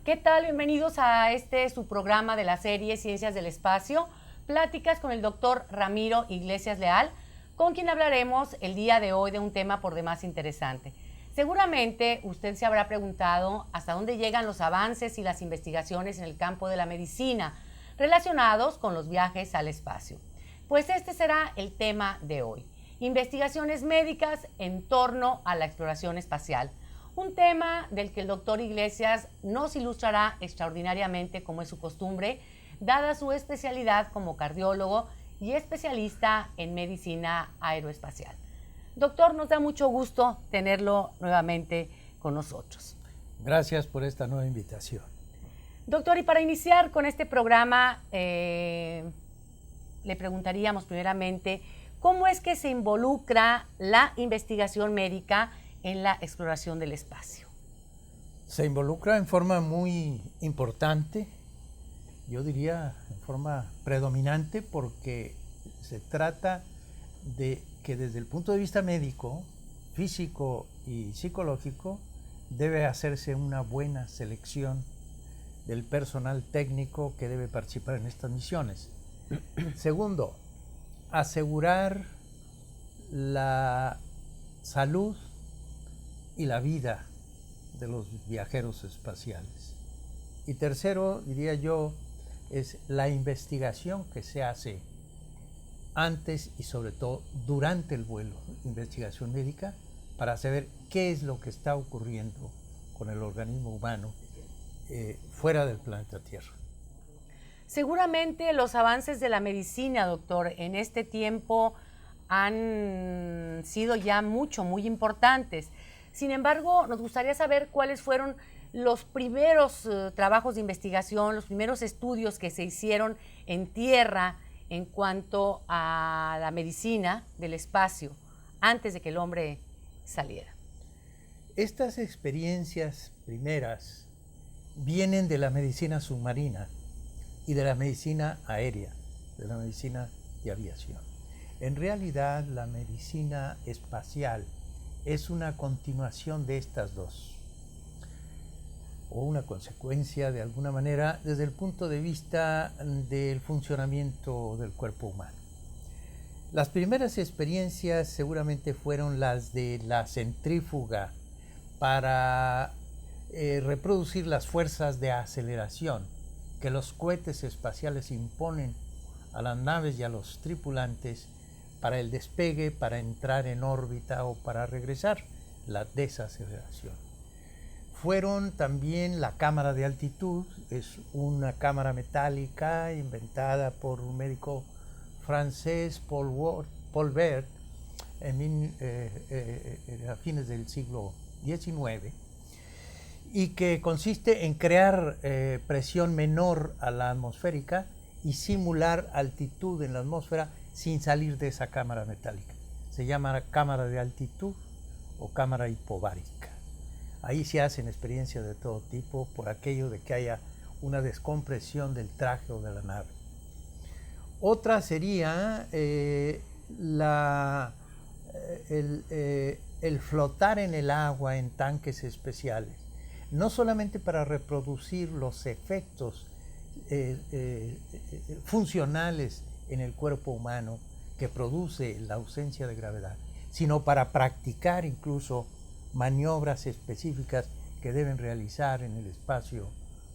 ¿Qué tal? Bienvenidos a su programa de la serie Ciencias del Espacio, pláticas con el doctor Ramiro Iglesias Leal, con quien hablaremos el día de hoy de un tema por demás interesante. Seguramente usted se habrá preguntado hasta dónde llegan los avances y las investigaciones en el campo de la medicina relacionados con los viajes al espacio. Pues este será el tema de hoy, investigaciones médicas en torno a la exploración espacial. Un tema del que el doctor Iglesias nos ilustrará extraordinariamente, como es su costumbre, dada su especialidad como cardiólogo y especialista en medicina aeroespacial. Doctor, nos da mucho gusto tenerlo nuevamente con nosotros. Gracias por esta nueva invitación. Doctor, y para iniciar con este programa, le preguntaríamos primeramente, ¿cómo es que se involucra la investigación médica en la exploración del espacio? Se involucra en forma muy importante, yo diría en forma predominante, porque se trata de que desde el punto de vista médico, físico y psicológico, debe hacerse una buena selección del personal técnico que debe participar en estas misiones. Segundo, asegurar la salud y la vida de los viajeros espaciales. Y tercero, diría yo, es la investigación que se hace antes y sobre todo durante el vuelo, investigación médica, para saber qué es lo que está ocurriendo con el organismo humano fuera del planeta Tierra. Seguramente los avances de la medicina, doctor, en este tiempo han sido ya muy importantes. Sin embargo, nos gustaría saber cuáles fueron los primeros trabajos de investigación, los primeros estudios que se hicieron en tierra en cuanto a la medicina del espacio, antes de que el hombre saliera. Estas experiencias primeras vienen de la medicina submarina y de la medicina aérea, de la medicina de aviación. En realidad, la medicina espacial es una continuación de estas dos, o una consecuencia de alguna manera desde el punto de vista del funcionamiento del cuerpo humano. Las primeras experiencias seguramente fueron las de la centrífuga para reproducir las fuerzas de aceleración que los cohetes espaciales imponen a las naves y a los tripulantes para el despegue, para entrar en órbita o para regresar, la desaceleración. Fueron también la cámara de altitud, es una cámara metálica inventada por un médico francés, Paul Bert, a fines del siglo XIX, y que consiste en crear presión menor a la atmosférica y simular altitud en la atmósfera sin salir de esa cámara metálica. Se llama cámara de altitud o cámara hipovárica. Ahí se hacen experiencias de todo tipo por aquello de que haya una descompresión del traje o de la nave. Otra sería el flotar en el agua en tanques especiales, no solamente para reproducir los efectos funcionales en el cuerpo humano que produce la ausencia de gravedad, sino para practicar incluso maniobras específicas que deben realizar en el espacio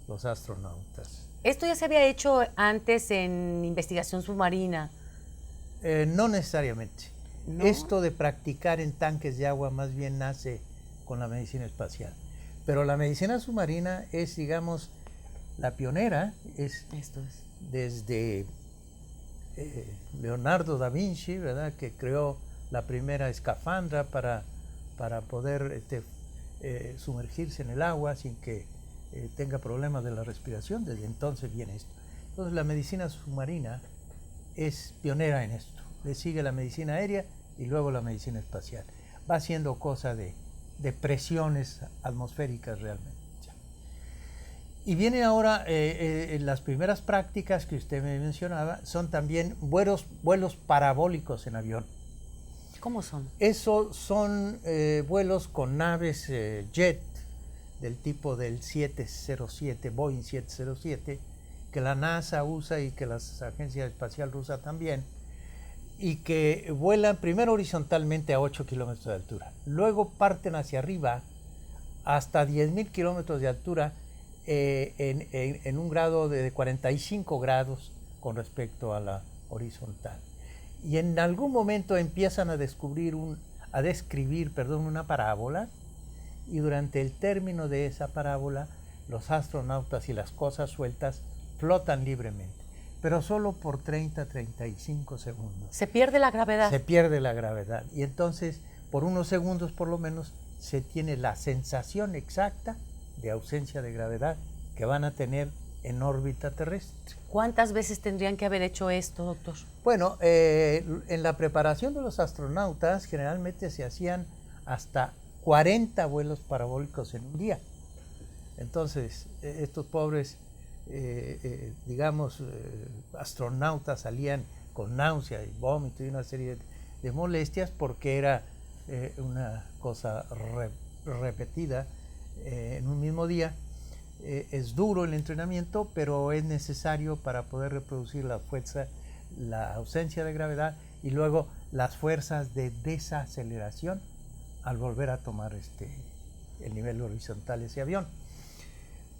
los astronautas. ¿Esto ya se había hecho antes en investigación submarina? No necesariamente. ¿No? Esto de practicar en tanques de agua más bien nace con la medicina espacial. Pero la medicina submarina es, digamos, la pionera, desde Leonardo da Vinci, ¿verdad?, que creó la primera escafandra para poder sumergirse en el agua sin que tenga problemas de la respiración. Desde entonces viene esto. Entonces la medicina submarina es pionera en esto. Le sigue la medicina aérea y luego la medicina espacial. Va haciendo cosa de presiones atmosféricas realmente. Y viene ahora las primeras prácticas que usted me mencionaba, son también vuelos parabólicos en avión. ¿Cómo son? Esos son vuelos con naves jet del tipo del 707, Boeing 707, que la NASA usa y que la Agencia Espacial Rusa también, y que vuelan primero horizontalmente a 8 kilómetros de altura, luego parten hacia arriba hasta 10.000 kilómetros de altura en un grado de 45 grados con respecto a la horizontal. Y en algún momento empiezan a describir una parábola, y durante el término de esa parábola los astronautas y las cosas sueltas flotan libremente, pero solo por 30-35 segundos. ¿Se pierde la gravedad? Se pierde la gravedad, y entonces por unos segundos por lo menos se tiene la sensación exacta de ausencia de gravedad que van a tener en órbita terrestre. ¿Cuántas veces tendrían que haber hecho esto, doctor? Bueno, en la preparación de los astronautas generalmente se hacían hasta 40 vuelos parabólicos en un día. Entonces, estos pobres, astronautas salían con náusea y vómito y una serie de molestias porque era una cosa repetida en un mismo día. Es duro el entrenamiento, pero es necesario para poder reproducir la fuerza, la ausencia de gravedad y luego las fuerzas de desaceleración al volver a tomar el nivel horizontal de ese avión.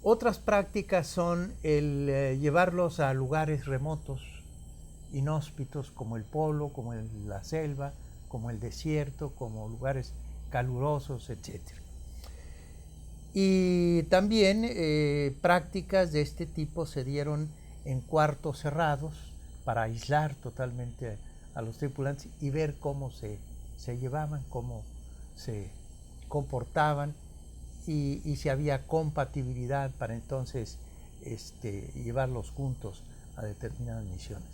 Otras prácticas son el llevarlos a lugares remotos, inhóspitos, como el polo, como la selva, como el desierto, como lugares calurosos, etc. Y también prácticas de este tipo se dieron en cuartos cerrados para aislar totalmente a los tripulantes y ver cómo se llevaban, cómo se comportaban y si había compatibilidad para entonces llevarlos juntos a determinadas misiones.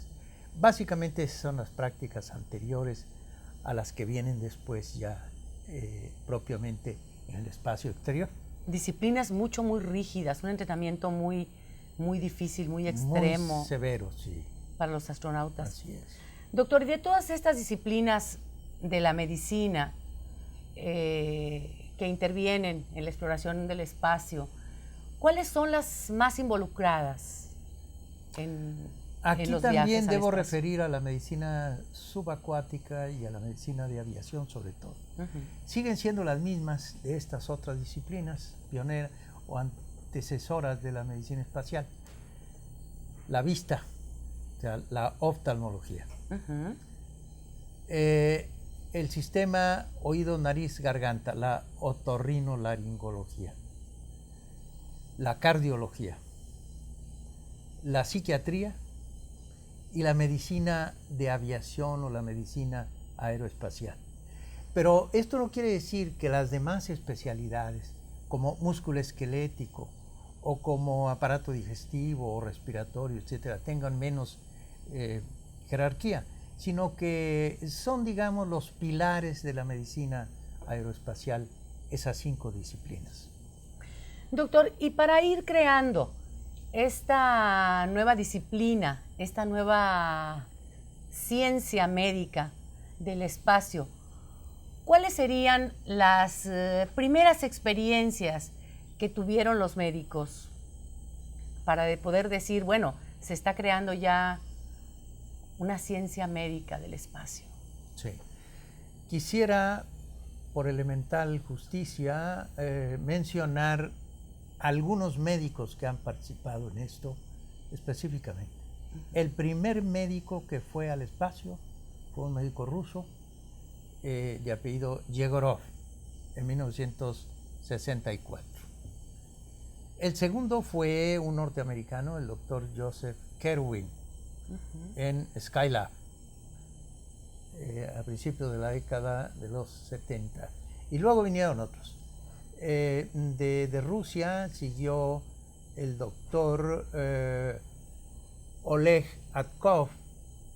Básicamente esas son las prácticas anteriores a las que vienen después ya propiamente en el espacio exterior. Disciplinas muy rígidas, un entrenamiento muy difícil, muy extremo. Muy severo, sí. Para los astronautas. Así es. Doctor, y de todas estas disciplinas de la medicina que intervienen en la exploración del espacio, ¿cuáles son las más involucradas en los viajes también al debo espacio? referir a la medicina subacuática y a la medicina de aviación sobre todo. Siguen siendo las mismas de estas otras disciplinas, pioneras o antecesoras de la medicina espacial. La vista, o sea, la oftalmología. El sistema oído, nariz, garganta, la otorrinolaringología. La cardiología. La psiquiatría y la medicina de aviación o la medicina aeroespacial. Pero esto no quiere decir que las demás especialidades, como músculo esquelético o como aparato digestivo o respiratorio, etcétera, tengan menos jerarquía, sino que son, digamos, los pilares de la medicina aeroespacial, esas 5 disciplinas. Doctor, y para ir creando esta nueva disciplina, esta nueva ciencia médica del espacio, ¿cuáles serían las primeras experiencias que tuvieron los médicos para poder decir, bueno, se está creando ya una ciencia médica del espacio? Sí. Quisiera, por elemental justicia, mencionar algunos médicos que han participado en esto específicamente. El primer médico que fue al espacio fue un médico ruso de apellido Yegorov en 1964. El segundo fue un norteamericano, el doctor Joseph Kerwin, en Skylab, a principios de la década de los 70. Y luego vinieron otros. De Rusia siguió el doctor Oleg Atkov,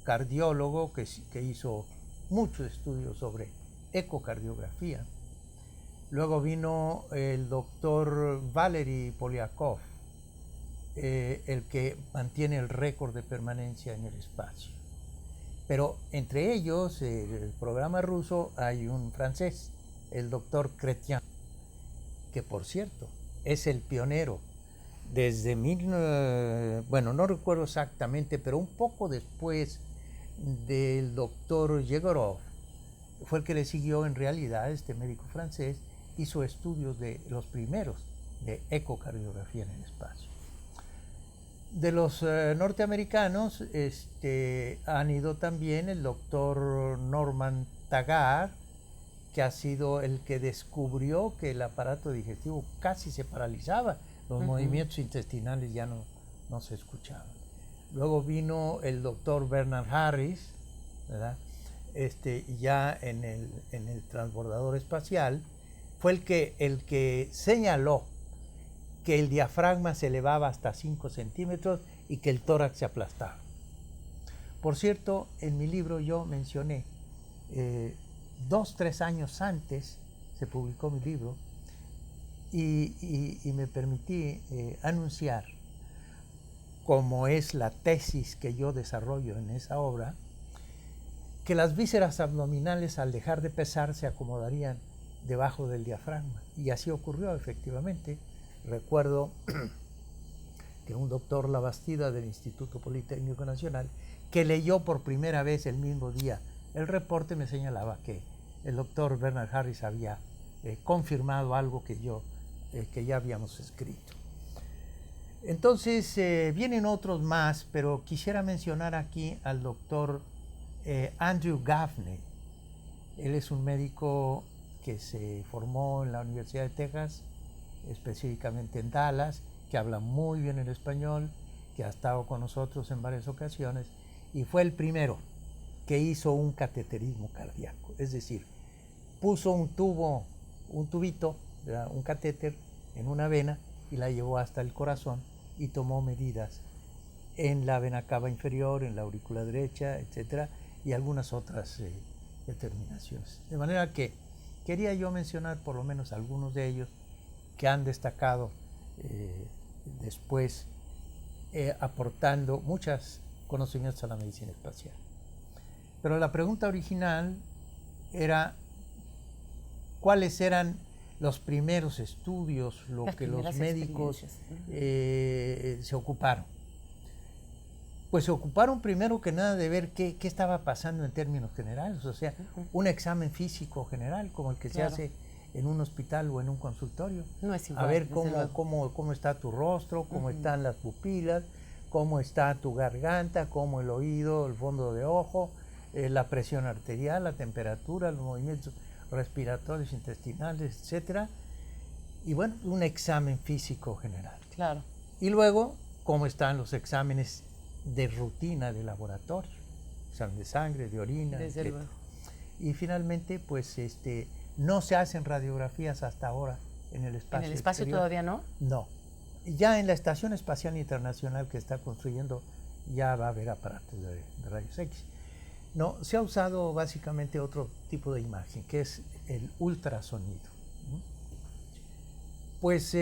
cardiólogo que hizo muchos estudios sobre ecocardiografía. Luego vino el doctor Valery Polyakov, el que mantiene el récord de permanencia en el espacio. Pero entre ellos, el programa ruso, hay un francés, el doctor Chrétien, que por cierto es el pionero. Desde bueno, no recuerdo exactamente, pero un poco después del doctor Yegorov, fue el que le siguió en realidad, este médico francés, hizo estudios de los primeros de ecocardiografía en el espacio. De los norteamericanos han ido también el doctor Norman Taggart, que ha sido el que descubrió que el aparato digestivo casi se paralizaba, los movimientos intestinales ya no se escuchaban. Luego vino el doctor Bernard Harris, ¿verdad? Ya en el transbordador espacial, fue el que señaló que el diafragma se elevaba hasta 5 centímetros y que el tórax se aplastaba. Por cierto, en mi libro yo mencioné, 2-3 años antes se publicó mi libro, y me permití anunciar, como es la tesis que yo desarrollo en esa obra, que las vísceras abdominales al dejar de pesar se acomodarían debajo del diafragma. Y así ocurrió efectivamente. Recuerdo que un doctor Labastida del Instituto Politécnico Nacional, que leyó por primera vez el mismo día el reporte, me señalaba que el doctor Bernard Harris había confirmado algo que ya habíamos escrito. Entonces vienen otros más, pero quisiera mencionar aquí al doctor Andrew Gaffney. Él es un médico que se formó en la Universidad de Texas, específicamente en Dallas, que habla muy bien el español, que ha estado con nosotros en varias ocasiones, y fue el primero que hizo un cateterismo cardíaco, es decir, puso un tubito, ¿verdad?, un catéter en una vena y la llevó hasta el corazón y tomó medidas en la vena cava inferior, en la aurícula derecha, etcétera, y algunas otras determinaciones. De manera que quería yo mencionar por lo menos algunos de ellos que han destacado después, aportando muchos conocimientos a la medicina espacial. Pero la pregunta original era cuáles eran los primeros estudios, lo que los médicos se ocuparon. Pues se ocuparon primero que nada de ver qué estaba pasando en términos generales, o sea, un examen físico general como el que se hace en un hospital o en un consultorio. No es igual, a ver cómo está tu rostro, cómo están las pupilas, cómo está tu garganta, cómo el oído, el fondo de ojo, la presión arterial, la temperatura, los movimientos respiratorios, intestinales, etcétera. Y bueno, un examen físico general. Claro. Y luego, cómo están los exámenes de rutina de laboratorio, examen de sangre, de orina, desde etc. luego. Y finalmente, pues no se hacen radiografías hasta ahora en el espacio. ¿En el espacio exterior. todavía no? No. Ya en la Estación Espacial Internacional que está construyendo ya va a haber aparatos de rayos X. No, se ha usado básicamente otro tipo de imagen, que es el ultrasonido. Pues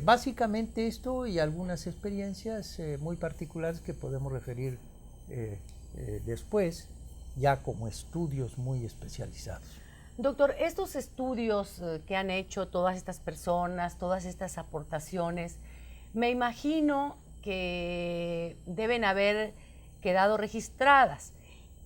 básicamente esto y algunas experiencias muy particulares que podemos referir después, ya como estudios muy especializados. Doctor, estos estudios que han hecho todas estas personas, todas estas aportaciones, me imagino que deben haber quedado registradas.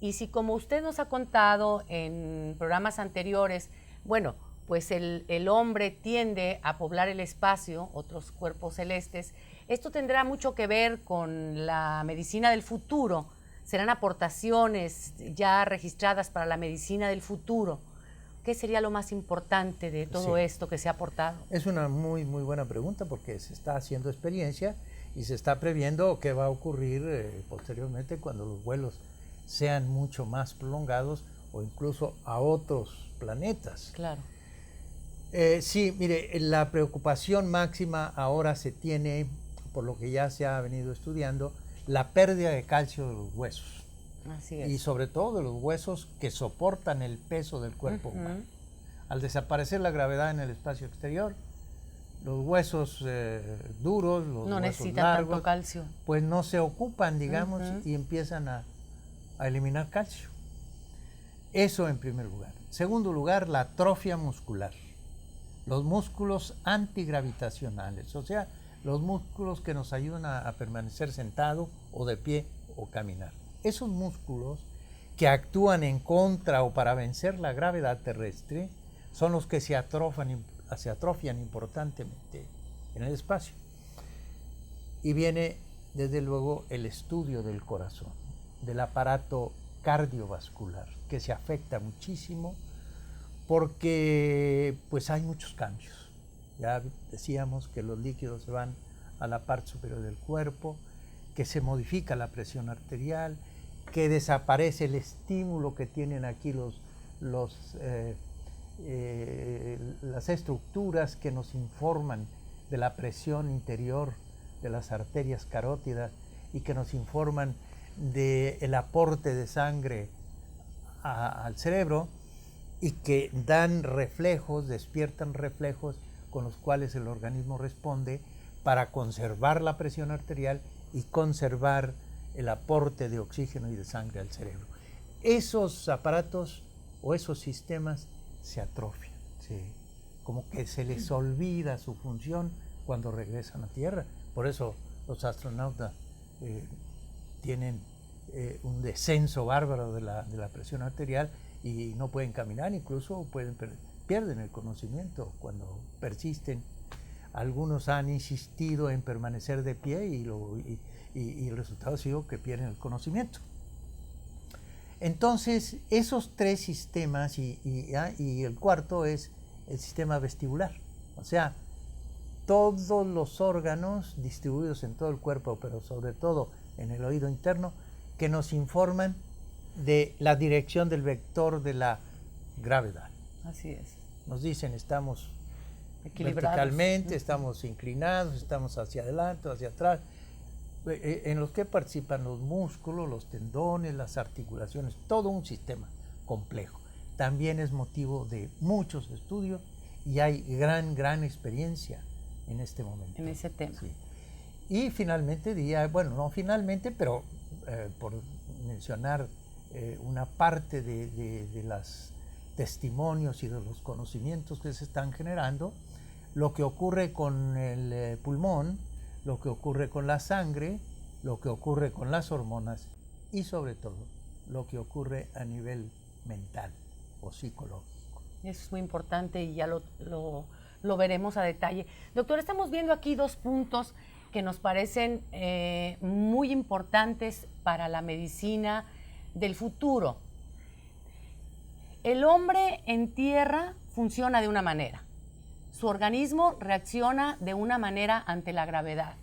Y si, como usted nos ha contado en programas anteriores, bueno, pues el hombre tiende a poblar el espacio, otros cuerpos celestes, esto tendrá mucho que ver con la medicina del futuro. Serán aportaciones ya registradas para la medicina del futuro. ¿Qué sería lo más importante de todo esto que se ha aportado? Es una muy buena pregunta porque se está haciendo experiencia y se está previendo qué va a ocurrir posteriormente cuando los vuelos sean mucho más prolongados o incluso a otros planetas. Claro. Sí, mire, la preocupación máxima ahora se tiene, por lo que ya se ha venido estudiando, la pérdida de calcio de los huesos. Así es. Y sobre todo de los huesos que soportan el peso del cuerpo humano. Al desaparecer la gravedad en el espacio exterior, los huesos duros, los no huesos necesitan largos, tanto calcio, pues no se ocupan, digamos, y empiezan a eliminar calcio. Eso en primer lugar. Segundo lugar, la atrofia muscular. los músculos antigravitacionales, o sea, los músculos que nos ayudan a permanecer sentado o de pie o caminar. Esos músculos que actúan en contra o para vencer la gravedad terrestre son los que se atrofian importantemente en el espacio. Y viene, desde luego, el estudio del corazón, del aparato cardiovascular, que se afecta muchísimo porque pues hay muchos cambios. Ya decíamos que los líquidos se van a la parte superior del cuerpo, que se modifica la presión arterial, que desaparece el estímulo que tienen aquí las estructuras que nos informan de la presión interior de las arterias carótidas y que nos informan del aporte de sangre al cerebro y que dan reflejos, despiertan reflejos con los cuales el organismo responde para conservar la presión arterial y conservar el aporte de oxígeno y de sangre al cerebro. Esos aparatos o esos sistemas se atrofian, como que se les olvida su función cuando regresan a Tierra. Por eso los astronautas tienen un descenso bárbaro de la presión arterial y no pueden caminar, incluso pierden el conocimiento cuando persisten. Algunos han insistido en permanecer de pie y el resultado ha sido que pierden el conocimiento. Entonces, esos tres sistemas y el cuarto es el sistema vestibular, o sea, todos los órganos distribuidos en todo el cuerpo, pero sobre todo en el oído interno, que nos informan de la dirección del vector de la gravedad. Así es. Nos dicen, estamos Equilibrados. verticalmente, estamos inclinados, estamos hacia adelante o hacia atrás, en los que participan los músculos, los tendones, las articulaciones, todo un sistema complejo. También es motivo de muchos estudios y hay gran experiencia en este momento. En ese tema. Sí. Y finalmente bueno, no finalmente, pero por mencionar una parte de los testimonios y de los conocimientos que se están generando, lo que ocurre con el pulmón, lo que ocurre con la sangre, lo que ocurre con las hormonas y sobre todo lo que ocurre a nivel mental o psicológico. Eso es muy importante y ya lo veremos a detalle. Doctor, estamos viendo aquí dos puntos que nos parecen muy importantes para la medicina del futuro. El hombre en tierra funciona de una manera. Su organismo reacciona de una manera ante la gravedad.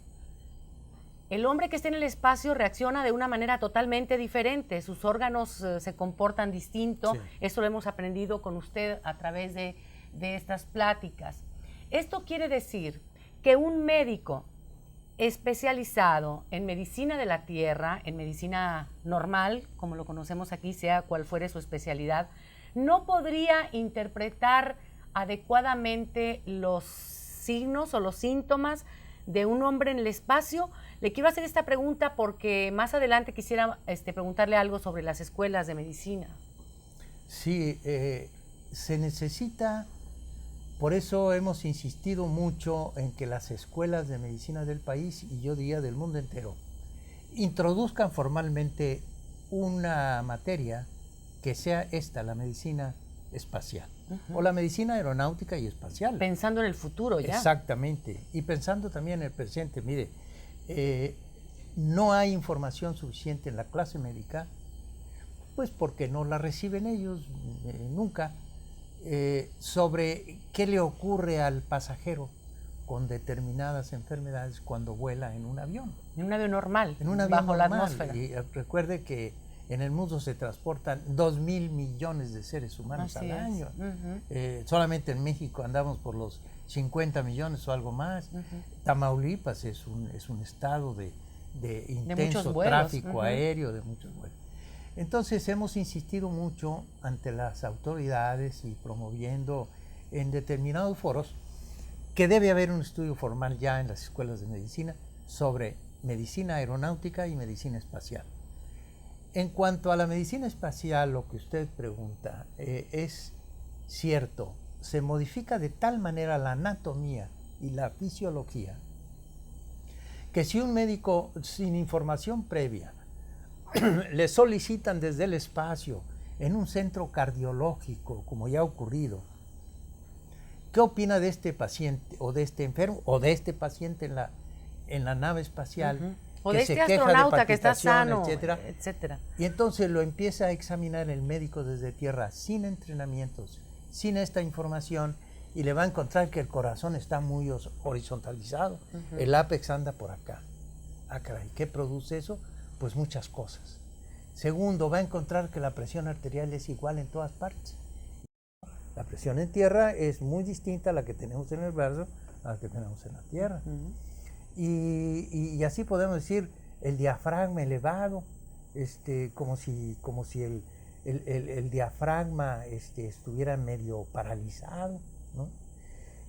El hombre que está en el espacio reacciona de una manera totalmente diferente. Sus órganos se comportan distinto. Sí. Eso lo hemos aprendido con usted a través de estas pláticas. Esto quiere decir que un médico especializado en medicina de la tierra, en medicina normal, como lo conocemos aquí, sea cual fuere su especialidad, no podría interpretar adecuadamente los signos o los síntomas de un hombre en el espacio. Le quiero hacer esta pregunta porque más adelante quisiera preguntarle algo sobre las escuelas de medicina. Sí, se necesita, por eso hemos insistido mucho en que las escuelas de medicina del país, y yo diría del mundo entero, introduzcan formalmente una materia que sea esta, la medicina espacial, o la medicina aeronáutica y espacial. Pensando en el futuro ya. Exactamente, y pensando también en el presente. Mire, no hay información suficiente en la clase médica, pues porque no la reciben ellos nunca, sobre qué le ocurre al pasajero con determinadas enfermedades cuando vuela en un avión. En un avión normal, en un avión bajo normal. La atmósfera. Y recuerde que en el mundo se transportan 2.000 millones de seres humanos al año. Solamente en México andamos por los 50 millones o algo más. Tamaulipas es un estado de intenso tráfico aéreo, de muchos vuelos. Entonces hemos insistido mucho ante las autoridades y promoviendo en determinados foros que debe haber un estudio formal ya en las escuelas de medicina sobre medicina aeronáutica y medicina espacial. En cuanto a la medicina espacial, lo que usted pregunta es cierto, se modifica de tal manera la anatomía y la fisiología que si un médico sin información previa le solicitan desde el espacio en un centro cardiológico, como ya ha ocurrido, ¿qué opina de este paciente o de este enfermo o de este paciente en la nave espacial? O que de se este queja de astronauta que está palpitación, sano, etcétera. etcétera. Y entonces lo empieza a examinar el médico desde tierra, sin entrenamientos, sin esta información, y le va a encontrar que el corazón está muy horizontalizado, el ápex anda por acá. Ah, caray, ¿qué produce eso? Pues muchas cosas. Segundo, va a encontrar que la presión arterial es igual en todas partes. La presión en tierra es muy distinta a la que tenemos en el brazo, a la que tenemos en la tierra. Y así podemos decir el diafragma elevado, como si el diafragma estuviera medio paralizado, ¿no?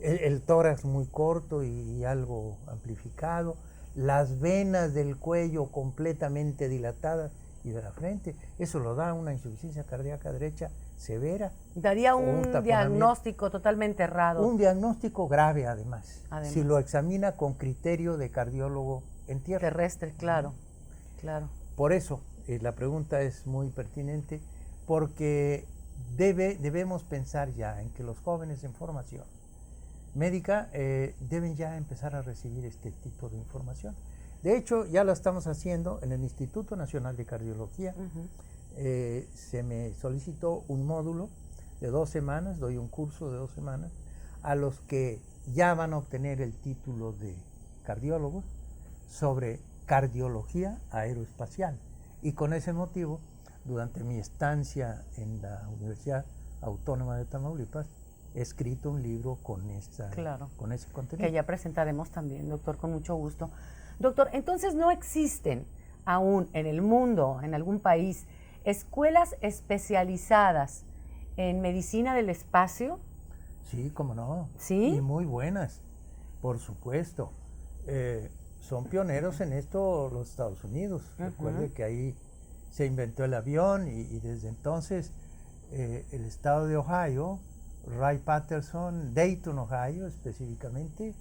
El tórax muy corto y algo amplificado, las venas del cuello completamente dilatadas y de la frente. Eso lo da una insuficiencia cardíaca derecha severa. Daría un diagnóstico totalmente errado. Un diagnóstico grave, además, si lo examina con criterio de cardiólogo en tierra. Terrestre, claro, claro. Por eso, la pregunta es muy pertinente, porque debemos pensar ya en que los jóvenes en formación médica deben ya empezar a recibir este tipo de información. De hecho, ya lo estamos haciendo en el Instituto Nacional de Cardiología. Se me solicitó un módulo de 2 semanas, doy un curso de 2 semanas, a los que ya van a obtener el título de cardiólogo sobre cardiología aeroespacial. Y con ese motivo, durante mi estancia en la Universidad Autónoma de Tamaulipas, he escrito un libro con ese contenido. Que ya presentaremos también, doctor, con mucho gusto. Doctor, entonces no existen aún en el mundo, en algún país, escuelas especializadas en medicina del espacio. Sí, cómo no. ¿Sí? Y muy buenas, por supuesto. Son pioneros en esto los Estados Unidos. Recuerde que ahí se inventó el avión y desde entonces el estado de Ohio, Wright-Patterson, Dayton, Ohio específicamente,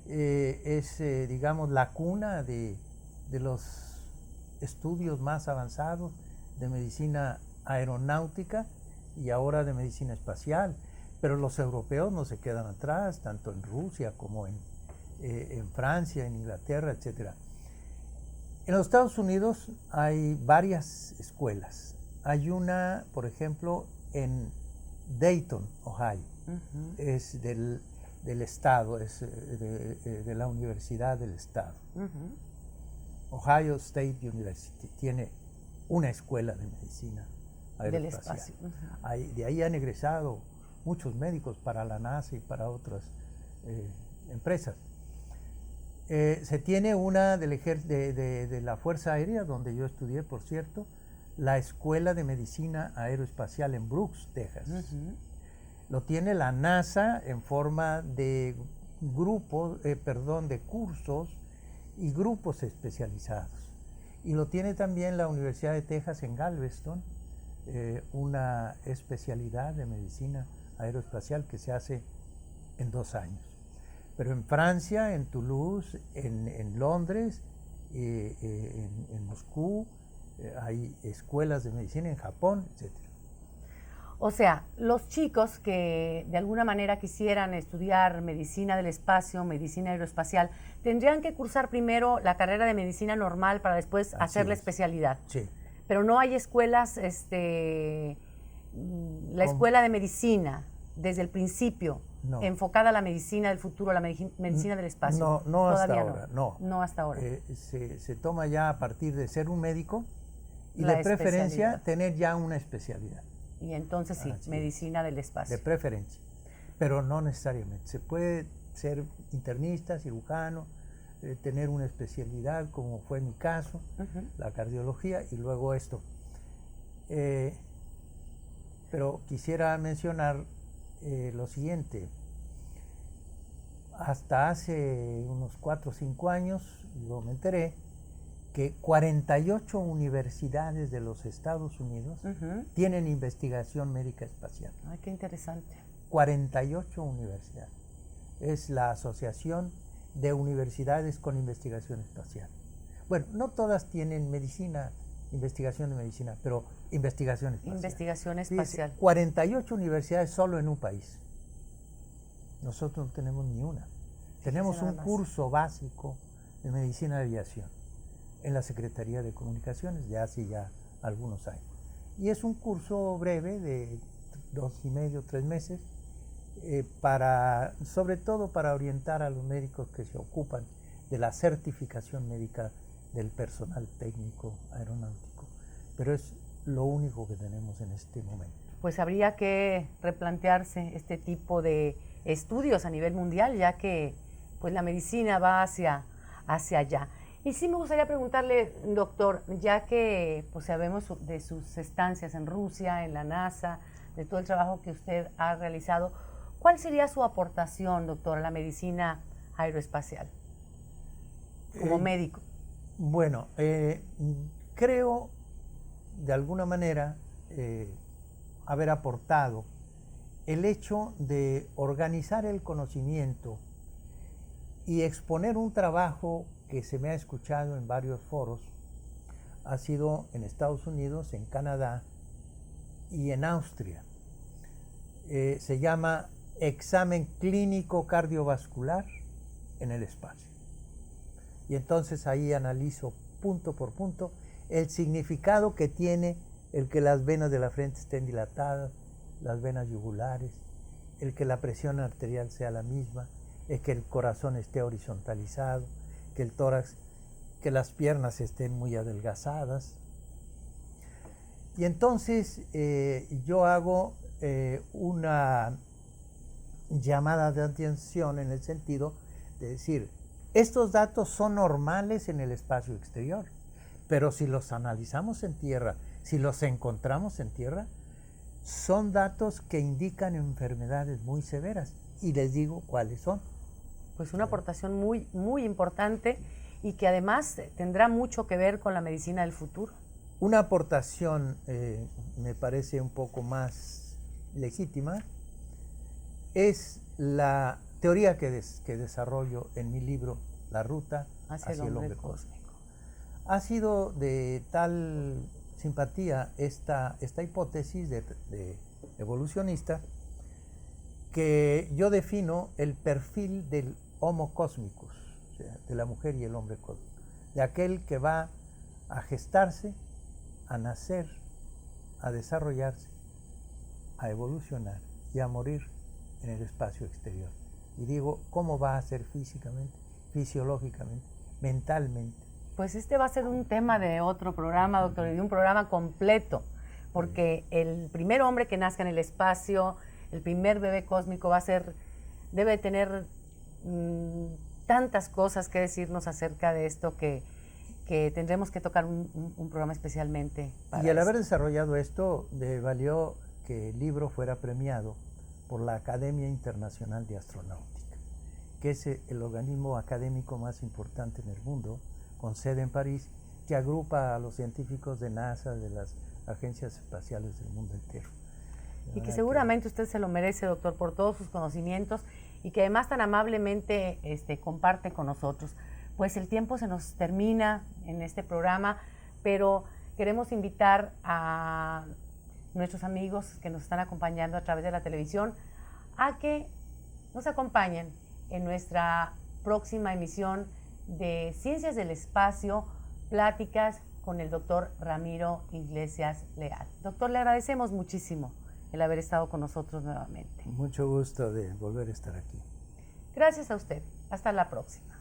es, digamos, la cuna de los estudios más avanzados de medicina aeronáutica y ahora de medicina espacial. Pero los europeos no se quedan atrás, tanto en Rusia como en Francia, en Inglaterra, etc. En los Estados Unidos hay varias escuelas. Hay una, por ejemplo, en Dayton, Ohio. Es del estado, es de la Universidad del Estado. Ohio State University tiene una escuela de medicina aeroespacial. Del espacio. De ahí han egresado muchos médicos para la NASA y para otras empresas. Se tiene una de la Fuerza Aérea, donde yo estudié, por cierto, la Escuela de Medicina Aeroespacial en Brooks, Texas. Lo tiene la NASA en forma de grupos, de cursos y grupos especializados. Y lo tiene también la Universidad de Texas en Galveston, una especialidad de medicina aeroespacial que se hace en 2 años. Pero en Francia, en Toulouse, en Londres, en Moscú, hay escuelas de medicina, en Japón, etc. O sea, los chicos que de alguna manera quisieran estudiar medicina del espacio, medicina aeroespacial, tendrían que cursar primero la carrera de medicina normal para después hacer la especialidad. Sí. Pero no hay escuelas, la escuela de medicina desde el principio, enfocada a la medicina del futuro, a la medicina del espacio. No hasta ahora, no. No hasta ahora. Se toma ya a partir de ser un médico y de preferencia tener ya una especialidad. Y entonces sí, medicina del espacio. De preferencia, pero no necesariamente. Se puede ser internista, cirujano, tener una especialidad, como fue mi caso, la cardiología, y luego esto. Pero quisiera mencionar lo siguiente. Hasta hace unos 4 o 5 años, yo me enteré que 48 universidades de los Estados Unidos tienen investigación médica espacial. Ay, qué interesante. 48 universidades. Es la Asociación de Universidades con Investigación Espacial. Bueno, no todas tienen medicina, investigación de medicina, pero investigación espacial. Investigación espacial. Dice, 48 universidades solo en un país. Nosotros no tenemos ni una. Tenemos un curso básico de medicina de aviación en la Secretaría de Comunicaciones de hace ya algunos años. Y es un curso breve de 2,5, 3 meses, sobre todo para orientar a los médicos que se ocupan de la certificación médica del personal técnico aeronáutico. Pero es lo único que tenemos en este momento. Pues habría que replantearse este tipo de estudios a nivel mundial, ya que pues la medicina va hacia allá. Y sí me gustaría preguntarle, doctor, ya que pues sabemos de sus estancias en Rusia, en la NASA, de todo el trabajo que usted ha realizado, ¿cuál sería su aportación, doctor, a la medicina aeroespacial como médico? Bueno, creo de alguna manera haber aportado el hecho de organizar el conocimiento y exponer un trabajo que se me ha escuchado en varios foros. Ha sido en Estados Unidos, en Canadá y en Austria. Se llama Examen Clínico Cardiovascular en el Espacio. Y entonces ahí analizo punto por punto el significado que tiene el que las venas de la frente estén dilatadas, las venas yugulares, el que la presión arterial sea la misma, el que el corazón esté horizontalizado, que el tórax, que las piernas estén muy adelgazadas. Y entonces yo hago una llamada de atención en el sentido de decir, estos datos son normales en el espacio exterior, pero si los analizamos en tierra, si los encontramos en tierra, son datos que indican enfermedades muy severas, y les digo cuáles son. Pues una aportación muy, muy importante y que además tendrá mucho que ver con la medicina del futuro. Una aportación me parece un poco más legítima es la teoría que desarrollo en mi libro La Ruta hacia el Hombre Cósmico. Ha sido de tal simpatía esta hipótesis de evolucionista que yo defino el perfil del Homo Cosmicus, o sea, de la mujer y el hombre cósmico, de aquel que va a gestarse, a nacer, a desarrollarse, a evolucionar y a morir en el espacio exterior. Y digo, ¿cómo va a ser físicamente, fisiológicamente, mentalmente? Pues este va a ser un tema de otro programa, doctor, y de un programa completo, porque el primer hombre que nazca en el espacio, el primer bebé cósmico debe tener tantas cosas que decirnos acerca de esto que tendremos que tocar un programa especialmente para Y al haber desarrollado esto, le valió que el libro fuera premiado por la Academia Internacional de Astronáutica, que es el organismo académico más importante en el mundo, con sede en París, que agrupa a los científicos de NASA, de las agencias espaciales del mundo entero. Y que seguramente usted se lo merece, doctor, por todos sus conocimientos y que además tan amablemente comparte con nosotros. Pues el tiempo se nos termina en este programa, pero queremos invitar a nuestros amigos que nos están acompañando a través de la televisión a que nos acompañen en nuestra próxima emisión de Ciencias del Espacio, pláticas con el doctor Ramiro Iglesias Leal. Doctor, le agradecemos muchísimo el haber estado con nosotros nuevamente. Mucho gusto de volver a estar aquí. Gracias a usted. Hasta la próxima.